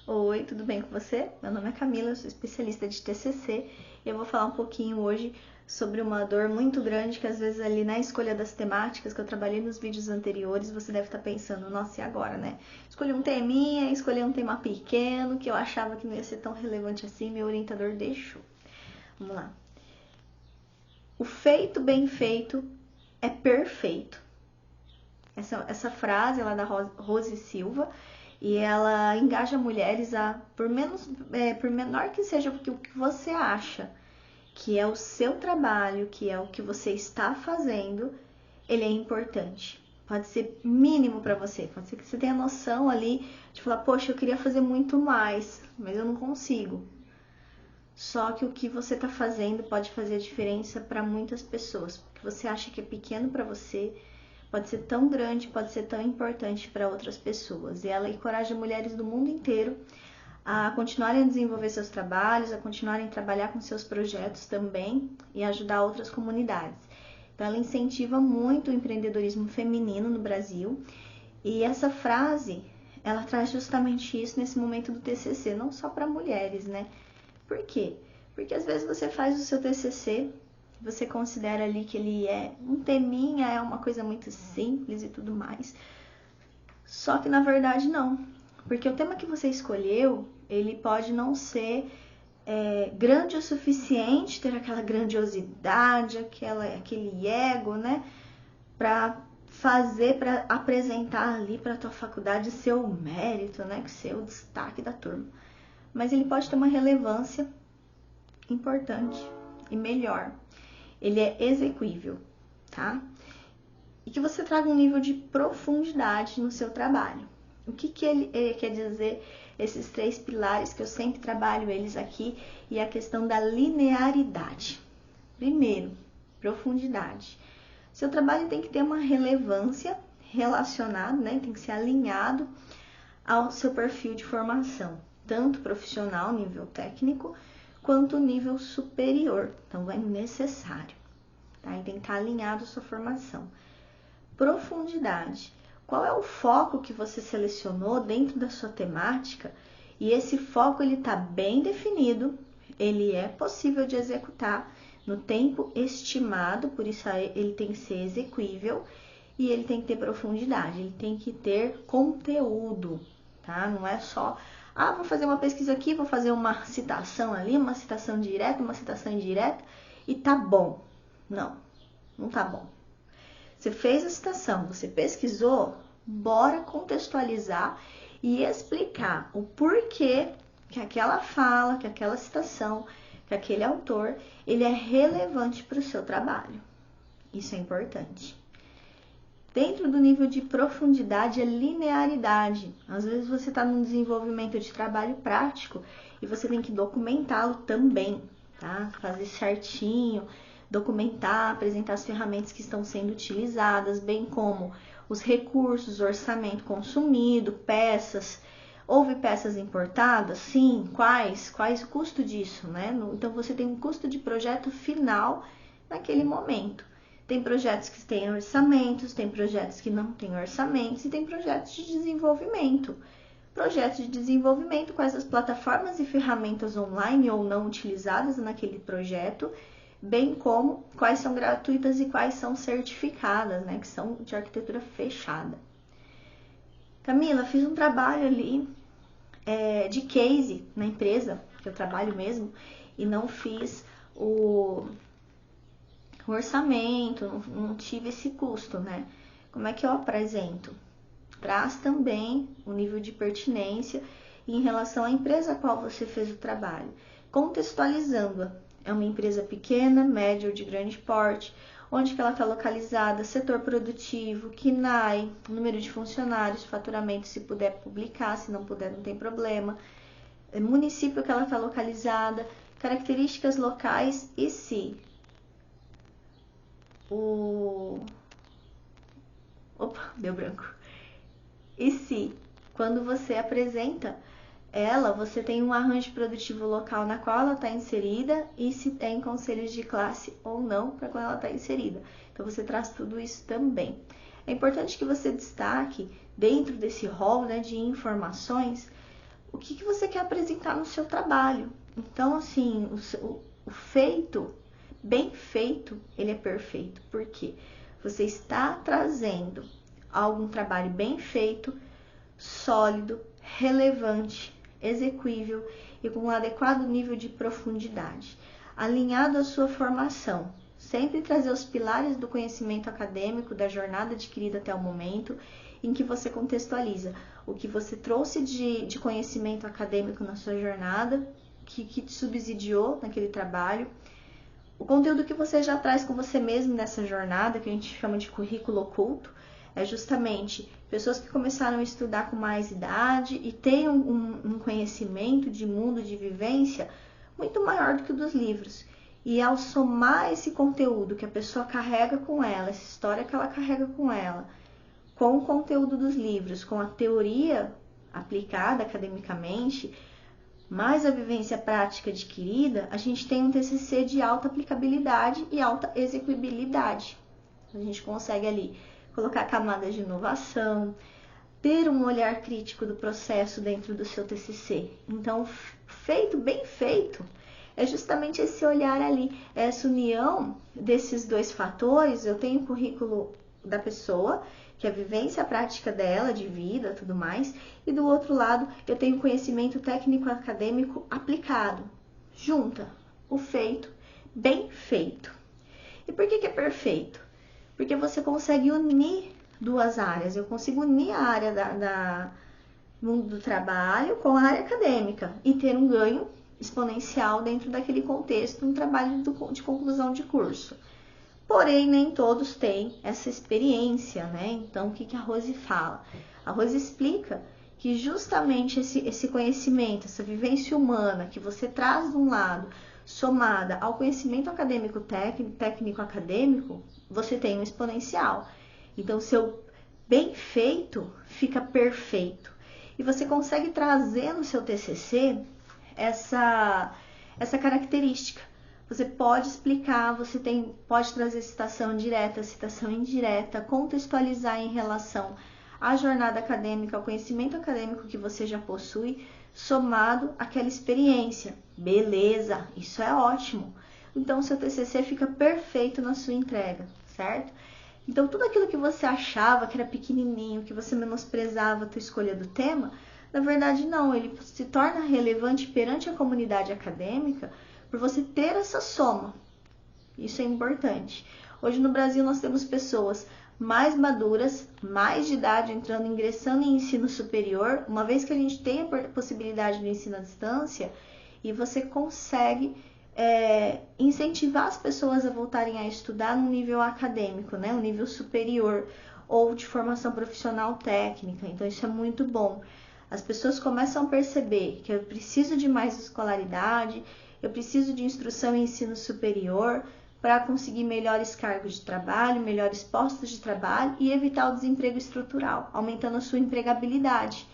Oi, tudo bem com você? Meu nome é Camila, eu sou especialista de TCC e eu vou falar um pouquinho hoje sobre uma dor muito grande que às vezes ali na escolha das temáticas que eu trabalhei nos vídeos anteriores, você deve estar pensando, nossa, e agora, né? Escolhi um teminha, escolhi um tema pequeno que eu achava que não ia ser tão relevante assim, meu orientador deixou. Vamos lá. O feito bem feito é perfeito. Essa frase ela é da Rose Silva e ela engaja mulheres a, por menor que seja o que você acha que é o seu trabalho, que é o que você está fazendo, ele é importante. Pode ser mínimo para você, pode ser que você tenha noção ali de falar, poxa, eu queria fazer muito mais, mas eu não consigo. Só que o que você está fazendo pode fazer a diferença para muitas pessoas. O que você acha que é pequeno para você pode ser tão grande, pode ser tão importante para outras pessoas. E ela encoraja mulheres do mundo inteiro a continuarem a desenvolver seus trabalhos, a continuarem a trabalhar com seus projetos também e ajudar outras comunidades. Então ela incentiva muito o empreendedorismo feminino no Brasil e essa frase, ela traz justamente isso nesse momento do TCC, não só para mulheres, né? Por quê? Porque às vezes você faz o seu TCC, você considera ali que ele é um teminha, é uma coisa muito simples e tudo mais. Só que na verdade não. Porque o tema que você escolheu, ele pode não ser grande o suficiente, ter aquela grandiosidade, aquele ego, né? Para apresentar ali para a tua faculdade seu mérito, né? Ser o destaque da turma. Mas ele pode ter uma relevância importante e melhor. Ele é execuível, tá? E que você traga um nível de profundidade no seu trabalho. O que ele quer dizer, esses 3 pilares que eu sempre trabalho eles aqui, e a questão da linearidade. Primeiro, profundidade. Seu trabalho tem que ter uma relevância relacionada, né? Tem que ser alinhado ao seu perfil de formação, tanto profissional, nível técnico, quanto nível superior. Então, é necessário, tá? E tem que estar alinhado à sua formação. Profundidade. Qual é o foco que você selecionou dentro da sua temática? E esse foco ele está bem definido, ele é possível de executar no tempo estimado, por isso ele tem que ser execuível e ele tem que ter profundidade, ele tem que ter conteúdo, tá? Não é só, vou fazer uma pesquisa aqui, vou fazer uma citação ali, uma citação direta, uma citação indireta e tá bom. Não, não tá bom. Você fez a citação, você pesquisou, bora contextualizar e explicar o porquê que aquela fala, que aquela citação, que aquele autor, ele é relevante para o seu trabalho. Isso é importante. Dentro do nível de profundidade é linearidade. Às vezes você está num desenvolvimento de trabalho prático e você tem que documentá-lo também, tá? Fazer certinho, documentar, apresentar as ferramentas que estão sendo utilizadas, bem como os recursos, orçamento consumido, peças. Houve peças importadas? Sim. Quais? Quais o custo disso, né? Então você tem um custo de projeto final naquele momento. Tem projetos que têm orçamentos, tem projetos que não têm orçamentos e tem projetos de desenvolvimento. Projetos de desenvolvimento, quais as plataformas e ferramentas online ou não utilizadas naquele projeto, bem como quais são gratuitas e quais são certificadas, né, que são de arquitetura fechada. Camila, fiz um trabalho ali de case na empresa, que eu trabalho mesmo, e não fiz o orçamento, não tive esse custo, né? Como é que eu apresento? Traz também o nível de pertinência em relação à empresa a qual você fez o trabalho, contextualizando-a. É uma empresa pequena, média ou de grande porte, onde que ela está localizada, setor produtivo, KNAI, número de funcionários, faturamento, se puder publicar, se não puder não tem problema, município que ela está localizada, características locais e se deu branco. E se, quando você apresenta ela, você tem um arranjo produtivo local na qual ela está inserida e se tem conselhos de classe ou não para qual ela está inserida. Então, você traz tudo isso também. É importante que você destaque, dentro desse rol, né, de informações, o que você quer apresentar no seu trabalho. Então, assim, o feito, bem feito, ele é perfeito. Por quê? Você está trazendo algum trabalho bem feito, sólido, relevante, exequível e com um adequado nível de profundidade, alinhado à sua formação. Sempre trazer os pilares do conhecimento acadêmico, da jornada adquirida até o momento, em que você contextualiza o que você trouxe de conhecimento acadêmico na sua jornada, que te subsidiou naquele trabalho, o conteúdo que você já traz com você mesmo nessa jornada, que a gente chama de currículo oculto, é justamente pessoas que começaram a estudar com mais idade e têm um conhecimento de mundo, de vivência, muito maior do que o dos livros. E ao somar esse conteúdo que a pessoa carrega com ela, essa história que ela carrega com ela, com o conteúdo dos livros, com a teoria aplicada academicamente, mais a vivência prática adquirida, a gente tem um TCC de alta aplicabilidade e alta execuibilidade. A gente consegue ali colocar camadas de inovação, ter um olhar crítico do processo dentro do seu TCC. Então, feito, bem feito, é justamente esse olhar ali, essa união desses dois fatores. Eu tenho o currículo da pessoa, que é a vivência prática dela, de vida, tudo mais, e do outro lado eu tenho conhecimento técnico acadêmico aplicado. Junta o feito, bem feito. E por que é perfeito? Porque você consegue unir duas áreas. Eu consigo unir a área mundo do trabalho com a área acadêmica e ter um ganho exponencial dentro daquele contexto, um trabalho de conclusão de curso. Porém, nem todos têm essa experiência, né? Então, o que a Rose fala? A Rose explica que justamente esse conhecimento, essa vivência humana que você traz de um lado, somada ao conhecimento acadêmico técnico acadêmico, você tem um exponencial. Então, seu bem feito fica perfeito. E você consegue trazer no seu TCC essa característica. Você pode explicar, pode trazer citação direta, citação indireta, contextualizar em relação à jornada acadêmica, ao conhecimento acadêmico que você já possui, somado àquela experiência. Beleza, isso é ótimo. Então, o seu TCC fica perfeito na sua entrega, certo? Então, tudo aquilo que você achava que era pequenininho, que você menosprezava a tua escolha do tema, na verdade não, ele se torna relevante perante a comunidade acadêmica por você ter essa soma. Isso é importante. Hoje no Brasil nós temos pessoas mais maduras, mais de idade, ingressando em ensino superior, uma vez que a gente tem a possibilidade do ensino à distância, e você consegue incentivar as pessoas a voltarem a estudar no nível acadêmico, né? Um nível superior, ou de formação profissional técnica. Então isso é muito bom. As pessoas começam a perceber que eu preciso de mais escolaridade, eu preciso de instrução em ensino superior para conseguir melhores cargos de trabalho, melhores postos de trabalho e evitar o desemprego estrutural, aumentando a sua empregabilidade.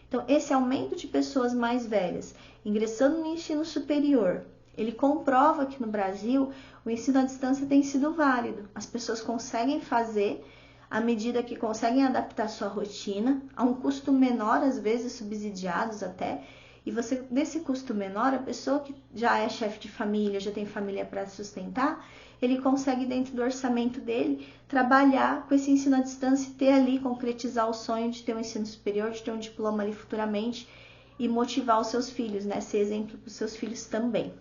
Então, esse aumento de pessoas mais velhas ingressando no ensino superior, ele comprova que no Brasil o ensino à distância tem sido válido. As pessoas conseguem fazer à medida que conseguem adaptar sua rotina, a um custo menor, às vezes subsidiados até, e você, desse custo menor, a pessoa que já é chefe de família, já tem família para sustentar, ele consegue, dentro do orçamento dele, trabalhar com esse ensino à distância e ter ali, concretizar o sonho de ter um ensino superior, de ter um diploma ali futuramente e motivar os seus filhos, né? Ser exemplo para os seus filhos também.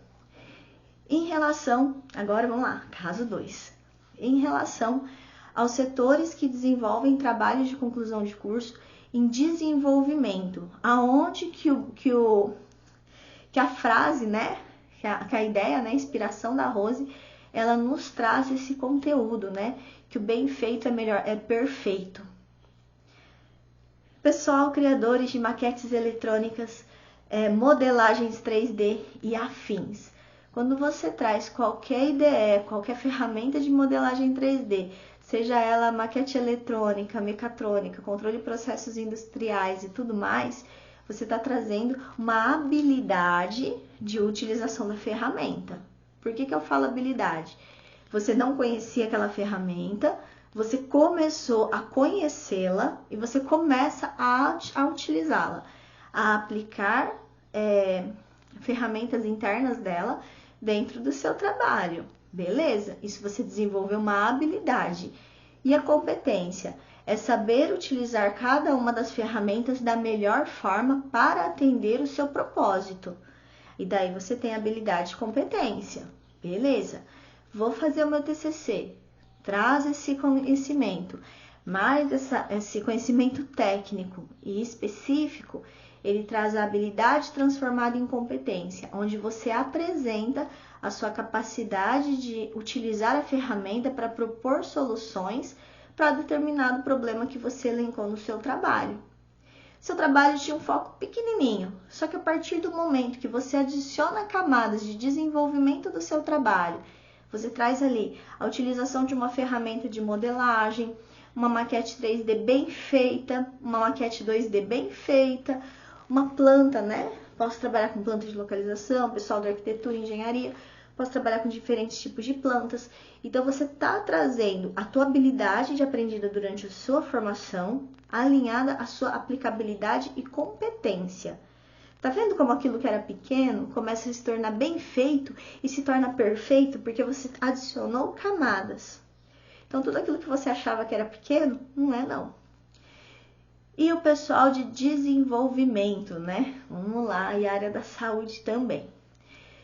Em relação, agora vamos lá, caso 2. Em relação aos setores que desenvolvem trabalhos de conclusão de curso em desenvolvimento, aonde que a frase, né, que a ideia, né, a inspiração da Rose, ela nos traz esse conteúdo, né, que o bem feito é melhor, é perfeito. Pessoal, criadores de maquetes eletrônicas, modelagens 3D e afins. Quando você traz qualquer IDE, qualquer ferramenta de modelagem 3D, seja ela maquete eletrônica, mecatrônica, controle de processos industriais e tudo mais, você está trazendo uma habilidade de utilização da ferramenta. Por que eu falo habilidade? Você não conhecia aquela ferramenta, você começou a conhecê-la e você começa a utilizá-la. a aplicar ferramentas internas dela dentro do seu trabalho. Beleza? Isso você desenvolveu uma habilidade. E a competência é saber utilizar cada uma das ferramentas da melhor forma para atender o seu propósito. E daí você tem habilidade e competência. Beleza? Vou fazer o meu TCC. Traz esse conhecimento. Mas esse conhecimento técnico e específico, ele traz a habilidade transformada em competência, onde você apresenta a sua capacidade de utilizar a ferramenta para propor soluções para determinado problema que você elencou no seu trabalho. Seu trabalho tinha um foco pequenininho, só que a partir do momento que você adiciona camadas de desenvolvimento do seu trabalho, você traz ali a utilização de uma ferramenta de modelagem, uma maquete 3D bem feita, uma maquete 2D bem feita, uma planta, né? Posso trabalhar com planta de localização, pessoal da arquitetura e engenharia, posso trabalhar com diferentes tipos de plantas. Então, você está trazendo a tua habilidade de aprendida durante a sua formação, alinhada à sua aplicabilidade e competência. Tá vendo como aquilo que era pequeno começa a se tornar bem feito e se torna perfeito porque você adicionou camadas. Então, tudo aquilo que você achava que era pequeno, não é não. E o pessoal de desenvolvimento, né? Vamos lá, e a área da saúde também.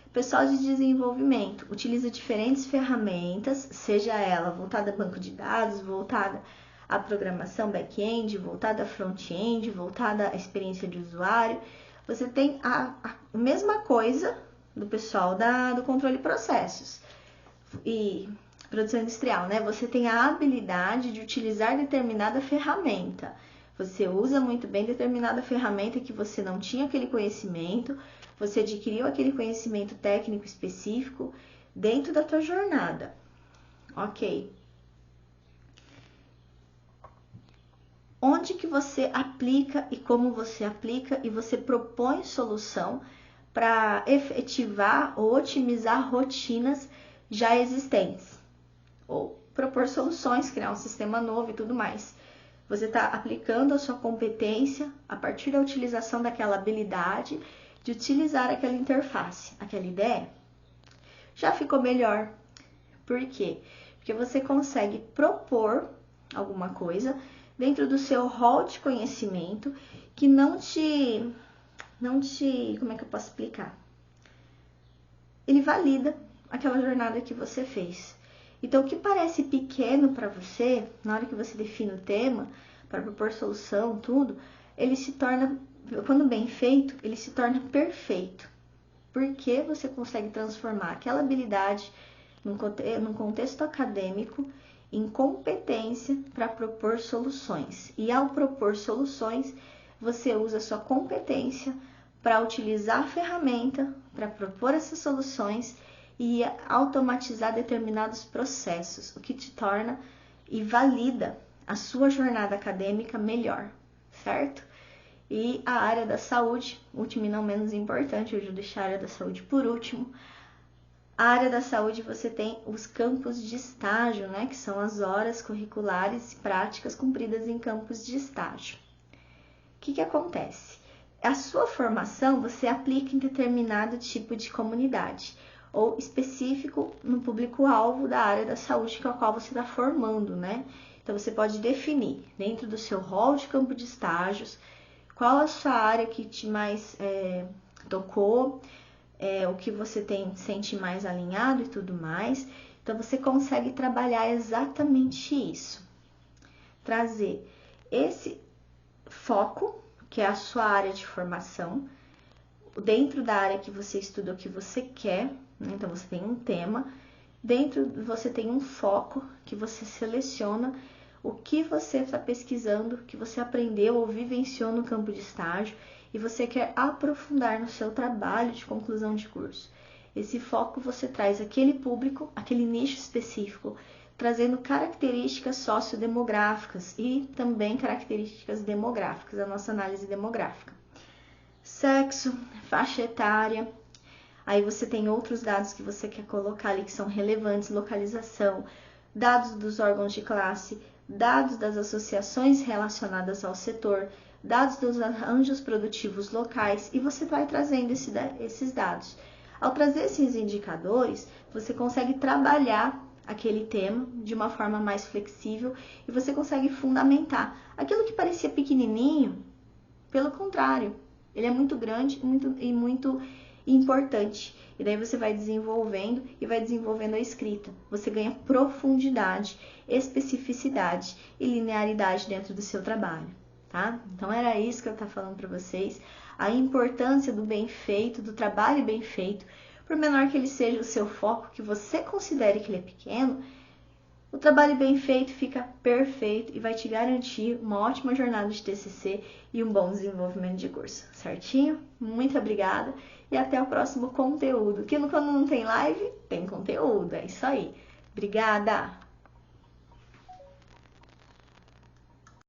O pessoal de desenvolvimento utiliza diferentes ferramentas, seja ela voltada a banco de dados, voltada à programação back-end, voltada a front-end, voltada à experiência de usuário. Você tem a mesma coisa do pessoal do controle de processos e produção industrial, né? Você tem a habilidade de utilizar determinada ferramenta. Você usa muito bem determinada ferramenta que você não tinha aquele conhecimento, você adquiriu aquele conhecimento técnico específico dentro da tua jornada. Ok. Onde que você aplica e como você aplica e você propõe solução para efetivar ou otimizar rotinas já existentes. Ou propor soluções, criar um sistema novo e tudo mais. Você está aplicando a sua competência a partir da utilização daquela habilidade de utilizar aquela interface, aquela ideia. Já ficou melhor. Por quê? Porque você consegue propor alguma coisa dentro do seu rol de conhecimento que não te, como é que eu posso explicar? Ele valida aquela jornada que você fez. Então, o que parece pequeno para você, na hora que você define o tema, para propor solução, tudo, ele se torna, quando bem feito, ele se torna perfeito. Porque você consegue transformar aquela habilidade num contexto acadêmico em competência para propor soluções. E ao propor soluções, você usa a sua competência para utilizar a ferramenta, para propor essas soluções e automatizar determinados processos, o que te torna e valida a sua jornada acadêmica melhor, certo? E a área da saúde, último e não menos importante, hoje eu deixo a área da saúde por último. A área da saúde você tem os campos de estágio, né? Que são as horas curriculares e práticas cumpridas em campos de estágio. O que acontece? A sua formação você aplica em determinado tipo de comunidade ou específico no público-alvo da área da saúde que é a qual você está formando, né? Então, você pode definir dentro do seu rol de campo de estágios qual a sua área que te mais tocou, o que você sente mais alinhado e tudo mais. Então, você consegue trabalhar exatamente isso. Trazer esse foco, que é a sua área de formação, dentro da área que você estuda, o que você quer. Então, você tem um tema, dentro você tem um foco que você seleciona o que você está pesquisando, que você aprendeu ou vivenciou no campo de estágio e você quer aprofundar no seu trabalho de conclusão de curso. Esse foco você traz aquele público, aquele nicho específico, trazendo características sociodemográficas e também características demográficas, a nossa análise demográfica. Sexo, faixa etária. Aí você tem outros dados que você quer colocar ali que são relevantes, localização, dados dos órgãos de classe, dados das associações relacionadas ao setor, dados dos arranjos produtivos locais e você vai trazendo esses dados. Ao trazer esses indicadores, você consegue trabalhar aquele tema de uma forma mais flexível e você consegue fundamentar. Aquilo que parecia pequenininho, pelo contrário, ele é muito grande e muito importante. E daí você vai desenvolvendo a escrita. Você ganha profundidade, especificidade e linearidade dentro do seu trabalho, tá? Então era isso que eu estava falando para vocês. A importância do bem feito, do trabalho bem feito. Por menor que ele seja o seu foco, que você considere que ele é pequeno, o trabalho bem feito fica perfeito e vai te garantir uma ótima jornada de TCC e um bom desenvolvimento de curso, certinho? Muito obrigada e até o próximo conteúdo. Que quando não tem live, tem conteúdo, é isso aí. Obrigada!